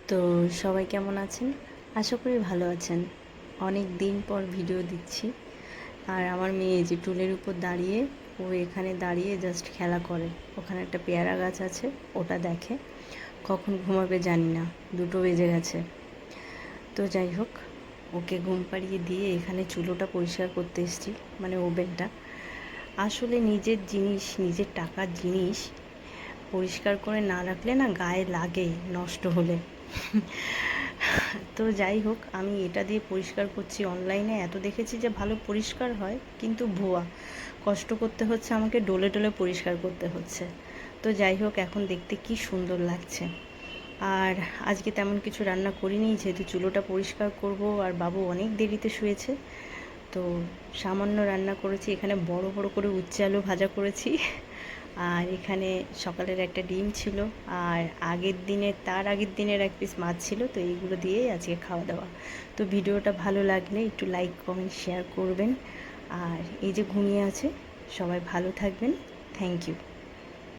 তো সবাই কেমন আছেন? আশা করি ভালো আছেন। অনেক দিন পর ভিডিও দিচ্ছি। আর আমার মেয়ে যে টুলের উপর দাঁড়িয়ে, ও এখানে দাঁড়িয়ে জাস্ট খেলা করে। ওখানে একটা পেয়ারা গাছ আছে, ওটা দেখে। কখন ঘুমাবে জানি না, 2টো বেজে গেছে। তো যাই হোক, ওকে ঘুম পাড়িয়ে দিয়ে এখানে চুলোটা পরিষ্কার করতে এসেছি, মানে ওভেনটা। আসলে নিজের জিনিস, নিজের টাকার জিনিস পরিষ্কার করে না রাখলে না গায়ে লাগে নষ্ট হলে। তো যাই হোক, আমি এটা দিয়ে পরিষ্কার করছি। অনলাইনে এত দেখেছি যে ভালো পরিষ্কার হয়, কিন্তু ভুয়া। কষ্ট করতে হচ্ছে, আমাকে ডলে ডলে পরিষ্কার করতে হচ্ছে। তো যাই হোক, এখন দেখতে কি সুন্দর লাগছে। আর আজকে তেমন কিছু রান্না করিনি, যেহেতু চুলোটা পরিষ্কার করব আর বাবু অনেক দেরিতে শুয়েছে। তো সামান্য রান্না করেছি। এখানে বড় বড় করে উচ্ছে আলু ভাজা করেছি। আর এখানে সকালের একটা ডিম ছিল, আর তার আগের দিনের এক পিস মাছ ছিল। তো এইগুলো দিয়েই আজকে খাওয়া দাওয়া। তো ভিডিওটা ভালো লাগলে একটু লাইক কমেন্ট শেয়ার করবেন। আর এই যে ঘুমিয়ে আছে, সবাই ভালো থাকবেন। Thank you.